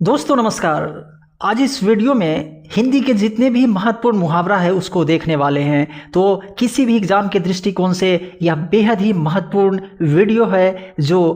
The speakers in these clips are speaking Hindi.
दोस्तों नमस्कार। आज इस वीडियो में हिंदी के जितने भी महत्वपूर्ण मुहावरा है उसको देखने वाले हैं। तो किसी भी एग्जाम के दृष्टिकोण से यह बेहद ही महत्वपूर्ण वीडियो है जो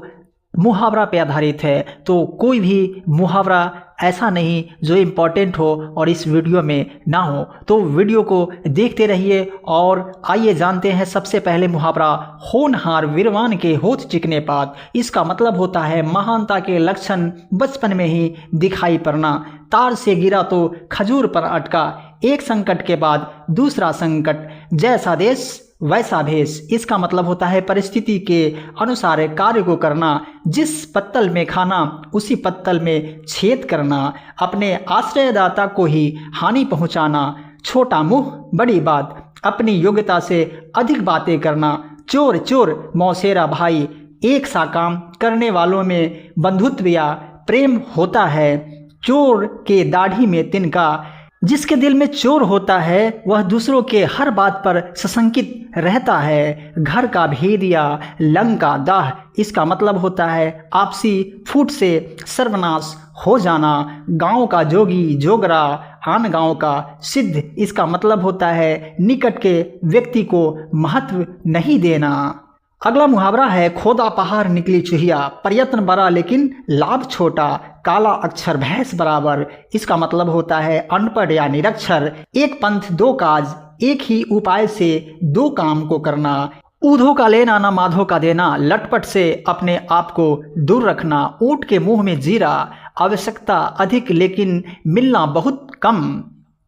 मुहावरा पे आधारित है। तो कोई भी मुहावरा ऐसा नहीं जो इम्पोर्टेंट हो और इस वीडियो में ना हो। तो वीडियो को देखते रहिए और आइए जानते हैं सबसे पहले मुहावरा होनहार वीरवान के होठ चिकने पात। इसका मतलब होता है महानता के लक्षण बचपन में ही दिखाई पड़ना। तार से गिरा तो खजूर पर अटका, एक संकट के बाद दूसरा संकट, जैसा देश वैसा भेष। इसका मतलब होता है परिस्थिति के अनुसार कार्य को करना, जिस पत्तल में खाना उसी पत्तल में छेद करना, अपने आश्रयदाता को ही हानि पहुंचाना, छोटा मुंह बड़ी बात, अपनी योग्यता से अधिक बातें करना, चोर चोर मौसेरा भाई, एक सा काम करने वालों में बंधुत्व या प्रेम होता है, चोर के दाढ़ी में तिनका। जिसके दिल में चोर होता है वह दूसरों के हर बात पर सशंकित रहता है, घर का भेद या लंग का दाह। इसका मतलब होता है आपसी फूट से सर्वनाश हो जाना, गांव का जोगी जोगरा आन गांव का सिद्ध। इसका मतलब होता है निकट के व्यक्ति को महत्व नहीं देना। अगला मुहावरा है खोदा पहाड़ निकली चुहिया, प्रयत्न बड़ा लेकिन लाभ छोटा, काला अक्षर भैंस बराबर। इसका मतलब होता है अनपढ़ या निरक्षर, एक पंथ दो काज, एक ही उपाय से दो काम को करना, ऊधो का लेना ना माधो का देना, लटपट से अपने आप को दूर रखना, ऊंट के मुंह में जीरा, आवश्यकता अधिक लेकिन मिलना बहुत कम,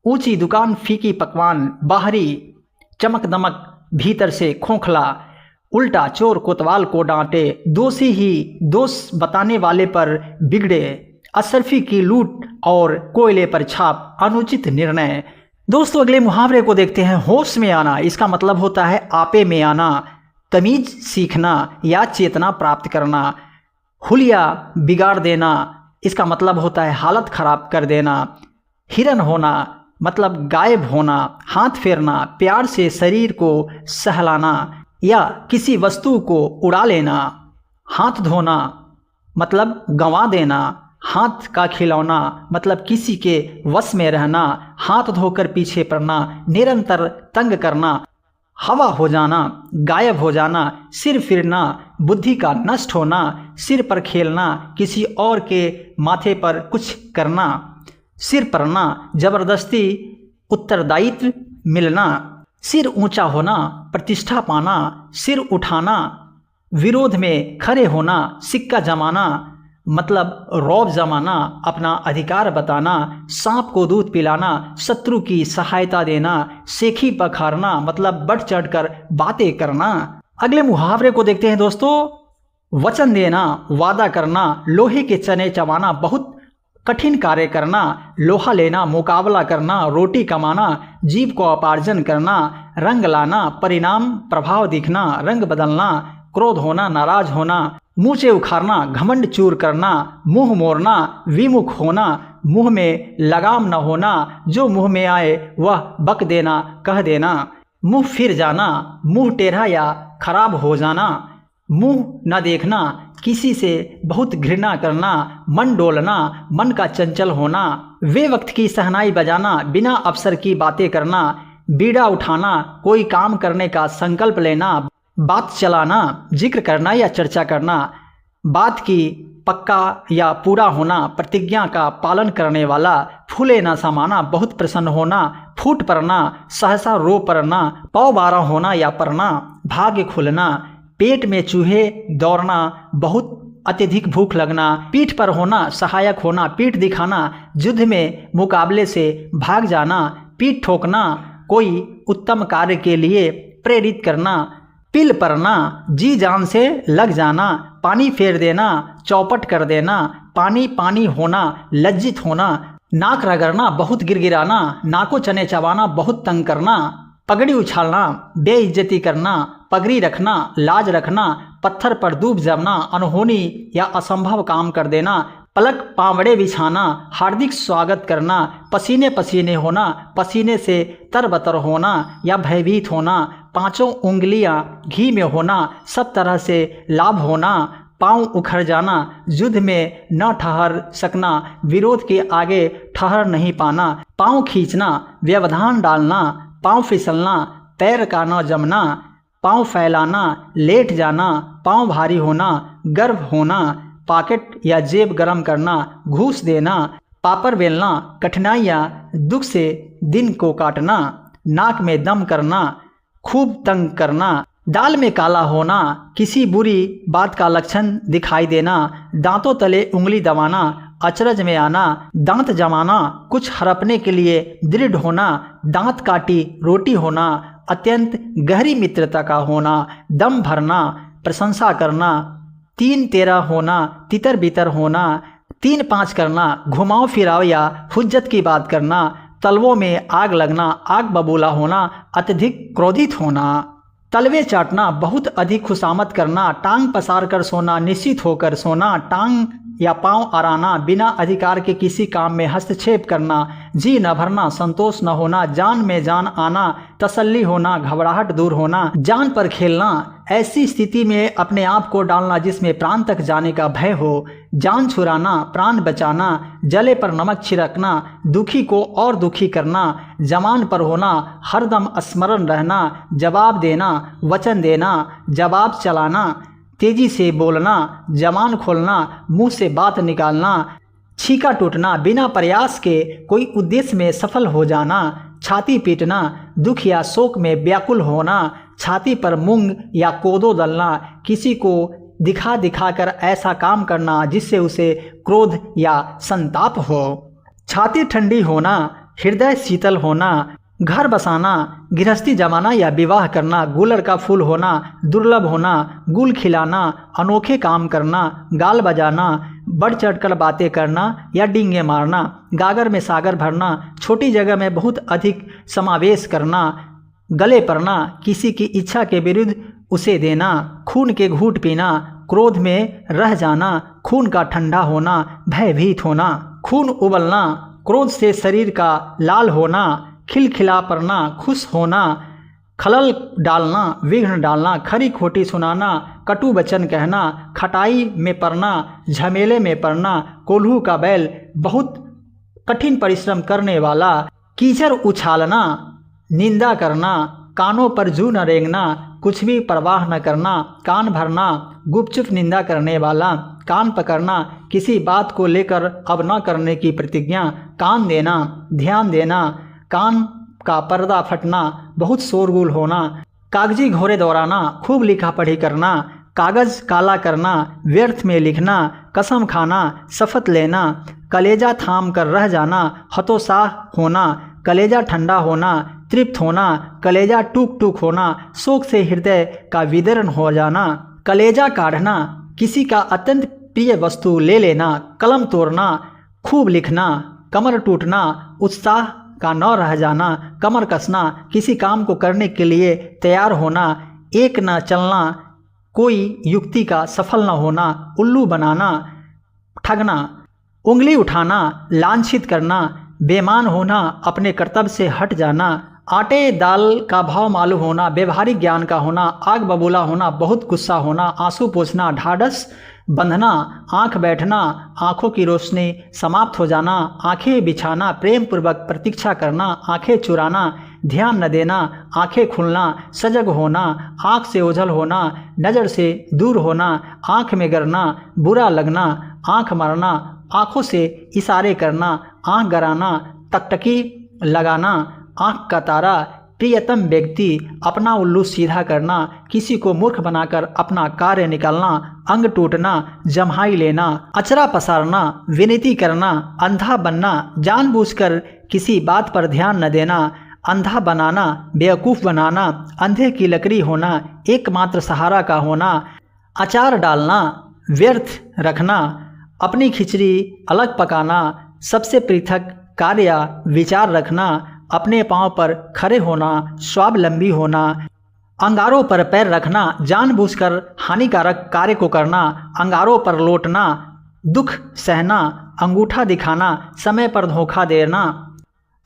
ऊंची दुकान फीकी पकवान, बाहरी चमक दमक भीतर से खोखला, उल्टा चोर कोतवाल को डांटे, दोषी ही दोष बताने वाले पर बिगड़े, अशरफी की लूट और कोयले पर छाप, अनुचित निर्णय। दोस्तों अगले मुहावरे को देखते हैं होश में आना। इसका मतलब होता है आपे में आना, तमीज सीखना या चेतना प्राप्त करना, हुलिया बिगाड़ देना। इसका मतलब होता है हालत खराब कर देना, हिरन होना मतलब गायब होना, हाथ फेरना, प्यार से शरीर को सहलाना या किसी वस्तु को उड़ा लेना, हाथ धोना मतलब गंवा देना, हाथ का खिलौना मतलब किसी के वश में रहना, हाथ धोकर पीछे पड़ना, निरंतर तंग करना, हवा हो जाना, गायब हो जाना, सिर फिरना, बुद्धि का नष्ट होना, सिर पर खेलना, किसी और के माथे पर कुछ करना, सिर पड़ना, जबरदस्ती उत्तरदायित्व मिलना, सिर ऊंचा होना, प्रतिष्ठा पाना, सिर उठाना, विरोध में खड़े होना, सिक्का जमाना मतलब रौब जमाना, अपना अधिकार बताना, सांप को दूध पिलाना, शत्रु की सहायता देना, सेखी पखारना मतलब बढ़ चढ़कर बातें करना। अगले मुहावरे को देखते हैं दोस्तों। वचन देना, वादा करना, लोहे के चने चबाना, बहुत कठिन कार्य करना, लोहा लेना, मुकाबला करना, रोटी कमाना, जीव को उपार्जन करना, रंग लाना, परिणाम प्रभाव दिखना, रंग बदलना, क्रोध होना, नाराज होना, मुँह उखाड़ना, घमंड चूर करना, मुंह मोड़ना, विमुख होना, मुंह में लगाम न होना, जो मुंह में आए वह बक देना कह देना, मुंह फिर जाना, मुंह टेढ़ा या खराब हो जाना, मुंह न देखना, किसी से बहुत घृणा करना, मन डोलना, मन का चंचल होना, वे वक्त की सहनाई बजाना, बिना अवसर की बातें करना, बीड़ा उठाना, कोई काम करने का संकल्प लेना, बात चलाना, जिक्र करना या चर्चा करना, बात की पक्का या पूरा होना, प्रतिज्ञा का पालन करने वाला, फूले न समाना, बहुत प्रसन्न होना, फूट पड़ना, सहसा रो पड़ना, पौ बारह होना या पड़ना, भाग्य खुलना, पेट में चूहे दौड़ना, बहुत अत्यधिक भूख लगना, पीठ पर होना, सहायक होना, पीठ दिखाना, युद्ध में मुकाबले से भाग जाना, पीठ ठोकना, कोई उत्तम कार्य के लिए प्रेरित करना, पिल पड़ना, जी जान से लग जाना, पानी फेर देना, चौपट कर देना, पानी पानी होना, लज्जित होना, नाक रगड़ना, बहुत गिरगिराना, नाको चने चबाना, बहुत तंग करना, पगड़ी उछालना, बेइज्जती करना, पगड़ी रखना, लाज रखना, पत्थर पर डूब जमना, अनहोनी या असंभव काम कर देना, पलक पावड़े बिछाना, हार्दिक स्वागत करना, पसीने पसीने होना, पसीने से तरबतर होना या भयभीत होना, पांचों उंगलियां घी में होना, सब तरह से लाभ होना, पांव उखड़ जाना, युद्ध में न ठहर सकना, विरोध के आगे ठहर नहीं पाना, पांव खींचना, व्यवधान डालना, पांव फिसलना, पैर का न जमना, पांव फैलाना, लेट जाना, पांव भारी होना, गर्भ होना, पॉकेट या जेब गरम करना, घूस देना, पापड़ बेलना, कठिनाइयाँ, दुख से दिन को काटना, नाक में दम करना, खूब तंग करना, दाल में काला होना, किसी बुरी बात का लक्षण दिखाई देना, दांतों तले उंगली दबाना, अचरज में आना, दांत जमाना, कुछ हड़पने के लिए दृढ़ होना, दांत काटी रोटी होना, अत्यंत गहरी मित्रता का होना, दम भरना, प्रशंसा करना, 3-13 होना, तितर बितर होना, 3-5 करना, घुमाव फिराव या हुज्जत की बात करना, तलवों में आग लगना, आग बबूला होना, अत्यधिक क्रोधित होना, तलवे चाटना, बहुत अधिक खुशामद करना, टांग पसार कर सोना, निश्चित होकर सोना, टांग या पांव अड़ाना, बिना अधिकार के किसी काम में हस्तक्षेप करना, जी न भरना, संतोष न होना, जान में जान आना, तसल्ली होना, घबराहट दूर होना, जान पर खेलना, ऐसी स्थिति में अपने आप को डालना जिसमें प्राण तक जाने का भय हो, जान छुड़ाना, प्राण बचाना, जले पर नमक छिड़कना, दुखी को और दुखी करना, जमान पर होना, हरदम स्मरण रहना, जवाब देना, वचन देना, जवाब चलाना, तेजी से बोलना, जबान खोलना, मुंह से बात निकालना, छीका टूटना, बिना प्रयास के कोई उद्देश्य में सफल हो जाना, छाती पीटना, दुख या शोक में व्याकुल होना, छाती पर मूंग या कोदो दलना, किसी को दिखा दिखा कर ऐसा काम करना जिससे उसे क्रोध या संताप हो, छाती ठंडी होना, हृदय शीतल होना, घर बसाना, गृहस्थी जमाना या विवाह करना, गुलर का फूल होना, दुर्लभ होना, गुल खिलाना, अनोखे काम करना, गाल बजाना, बढ़ चढ़कर बातें करना या डींगे मारना, गागर में सागर भरना, छोटी जगह में बहुत अधिक समावेश करना, गले पड़ना, किसी की इच्छा के विरुद्ध उसे देना, खून के घूंट पीना, क्रोध में रह जाना, खून का ठंडा होना, भयभीत होना, खून उबलना, क्रोध से शरीर का लाल होना, खिलखिला पड़ना, खुश होना, खलल डालना, विघ्न डालना, खरी खोटी सुनाना, कटु वचन कहना, खटाई में पड़ना, झमेले में पड़ना, कोल्हू का बैल, बहुत कठिन परिश्रम करने वाला, कीचड़ उछालना, निंदा करना, कानों पर जू न रेंगना, कुछ भी परवाह न करना, कान भरना, गुपचुप निंदा करने वाला, कान पकड़ना, किसी बात को लेकर अब न करने की प्रतिज्ञा, कान देना, ध्यान देना, कान का पर्दा फटना, बहुत शोरगुल होना, कागजी घोड़े दौड़ाना, खूब लिखा पढ़ी करना, कागज काला करना, व्यर्थ में लिखना, कसम खाना, शपथ लेना, कलेजा थाम कर रह जाना, हतोत्साह होना, कलेजा ठंडा होना, तृप्त होना, कलेजा टूक टूक होना, शोक से हृदय का विदीर्ण हो जाना, कलेजा काढ़ना, किसी का अत्यंत प्रिय वस्तु ले लेना, कलम तोड़ना, खूब लिखना, कमर टूटना, उत्साह का न रह जाना, कमर कसना, किसी काम को करने के लिए तैयार होना, एक न चलना, कोई युक्ति का सफल न होना, उल्लू बनाना, ठगना, उंगली उठाना, लांछित करना, बेमान होना, अपने कर्तव्य से हट जाना, आटे दाल का भाव मालूम होना, व्यवहारिक ज्ञान का होना, आग बबूला होना, बहुत गुस्सा होना, आंसू पोंछना, ढाढ़स बंधना, आंख बैठना, आंखों की रोशनी समाप्त हो जाना, आंखें बिछाना, प्रेम पूर्वक प्रतीक्षा करना, आंखें चुराना, ध्यान न देना, आंखें खुलना, सजग होना, आंख से ओझल होना, नज़र से दूर होना, आंख में गिरना, बुरा लगना, आंख मारना, आंखों से इशारे करना, आंख गराना, टकटकी लगाना, आंख का तारा, प्रियतम व्यक्ति, अपना उल्लू सीधा करना, किसी को मूर्ख बनाकर अपना कार्य निकालना, अंग टूटना, जम्हाई लेना, अचरा पसारना, विनती करना, अंधा बनना, जानबूझकर किसी बात पर ध्यान न देना, अंधा बनाना, बेवकूफ़ बनाना, अंधे की लकड़ी होना, एकमात्र सहारा का होना, अचार डालना, व्यर्थ रखना, अपनी खिचड़ी अलग पकाना, सबसे पृथक कार्य विचार रखना, अपने पांव पर खड़े होना, स्वावलंबी होना, अंगारों पर पैर रखना, जानबूझकर हानिकारक कार्य को करना, अंगारों पर लौटना, दुख सहना, अंगूठा दिखाना, समय पर धोखा देना,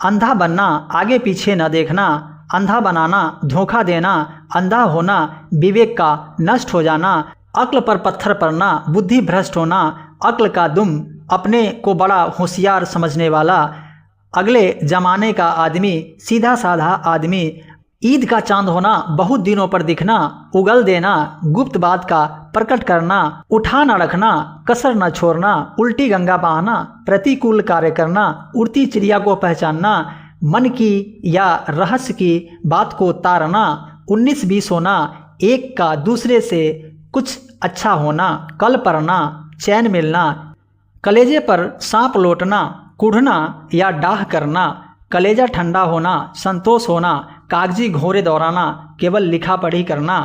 अंधा बनना, आगे पीछे न देखना, अंधा बनाना, धोखा देना, अंधा होना, विवेक का नष्ट हो जाना, अक्ल पर पत्थर पड़ना, बुद्धि भ्रष्ट होना, अक्ल का दुम, अपने को बड़ा होशियार समझने वाला, अगले जमाने का आदमी, सीधा साधा आदमी, ईद का चांद होना, बहुत दिनों पर दिखना, उगल देना, गुप्त बात का प्रकट करना, उठा न रखना, कसर न छोड़ना, उल्टी गंगा बहाना, प्रतिकूल कार्य करना, उड़ती चिड़िया को पहचानना, मन की या रहस्य की बात को तारना, 19-20 होना, एक का दूसरे से कुछ अच्छा होना, कल पड़ना, चैन मिलना, कलेजे पर सांप लौटना, कुढ़ना या डाह करना, कलेजा ठंडा होना, संतोष होना, कागजी घोड़े दौड़ाना, केवल लिखा पढ़ी करना,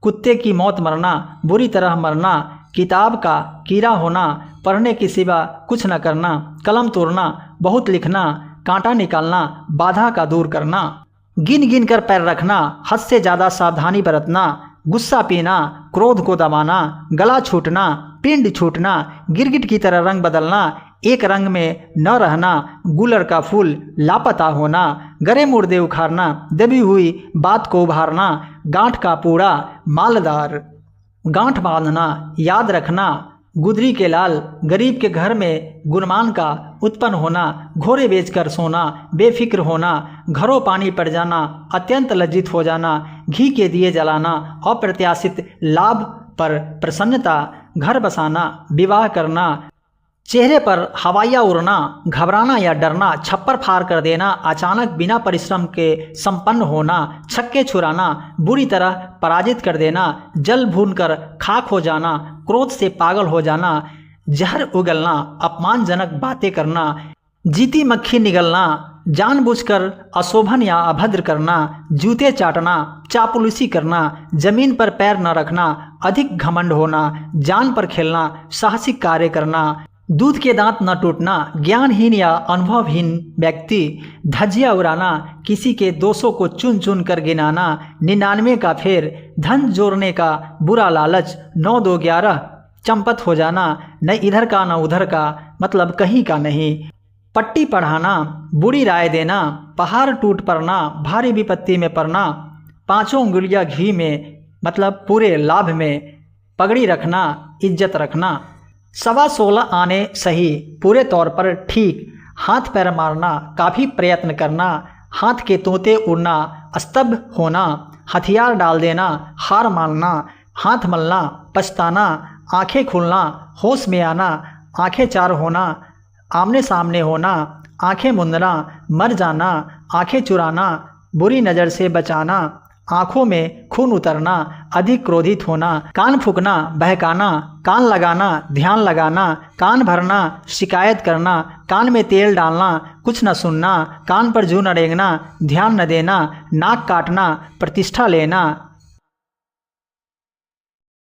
कुत्ते की मौत मरना, बुरी तरह मरना, किताब का कीड़ा होना, पढ़ने की सिवा कुछ न करना, कलम तोड़ना, बहुत लिखना, कांटा निकालना, बाधा का दूर करना, गिन गिन कर पैर रखना, हद से ज़्यादा सावधानी बरतना, गुस्सा पीना, क्रोध को दबाना, गला छूटना, पिंड छूटना, गिरगिट की तरह रंग बदलना, एक रंग में न रहना, गुलर का फूल लापता होना, गरे मुर्दे उखाड़ना, दबी हुई बात को उभारना, गांठ का पूरा मालदार, गांठ बांधना, याद रखना, गुदरी के लाल, गरीब के घर में गुणमान का उत्पन्न होना, घोड़े बेचकर सोना, बेफिक्र होना, घरों पानी पड़ जाना, अत्यंत लज्जित हो जाना, घी के दिए जलाना, अप्रत्याशित लाभ पर प्रसन्नता, घर बसाना, विवाह करना, चेहरे पर हवाइयाँ उड़ना, घबराना या डरना, छप्पर फाड़ कर देना, अचानक बिना परिश्रम के संपन्न होना, छक्के छुड़ाना, बुरी तरह पराजित कर देना, जल भून कर खाक हो जाना, क्रोध से पागल हो जाना, जहर उगलना, अपमानजनक बातें करना, जीती मक्खी निगलना, जानबूझकर अशोभन या अभद्र करना, जूते चाटना, चापलूसी करना, जमीन पर पैर न रखना, अधिक घमंड होना, जान पर खेलना, साहसिक कार्य करना, दूध के दांत न टूटना, ज्ञानहीन या अनुभवहीन व्यक्ति, धज्जियाँ उड़ाना, किसी के दोषों को चुन चुन कर गिनाना, 99 का फेर, धन जोड़ने का बुरा लालच, 9-2-11 चंपत हो जाना, न इधर का न उधर का, मतलब कहीं का नहीं, पट्टी पढ़ाना, बुरी राय देना, पहाड़ टूट पड़ना, भारी विपत्ति में पड़ना, 5 उंगलियां घी में, मतलब पूरे लाभ में, पगड़ी रखना, इज्जत रखना, 16.25 आने सही, पूरे तौर पर ठीक, हाथ पैर मारना, काफ़ी प्रयत्न करना, हाथ के तोते उड़ना, स्तब्ध होना, हथियार डाल देना, हार मानना, हाथ मलना, पछताना, आंखें खुलना, होश में आना, आंखें चार होना, आमने सामने होना, आंखें मुंदना, मर जाना, आंखें चुराना, बुरी नज़र से बचाना, आँखों में खून उतरना, अधिक क्रोधित होना, कान फूकना, बहकाना, कान लगाना, ध्यान लगाना, कान भरना, शिकायत करना, कान में तेल डालना, कुछ न सुनना, कान पर जूं न रेंगना, ध्यान न देना, नाक काटना, प्रतिष्ठा लेना,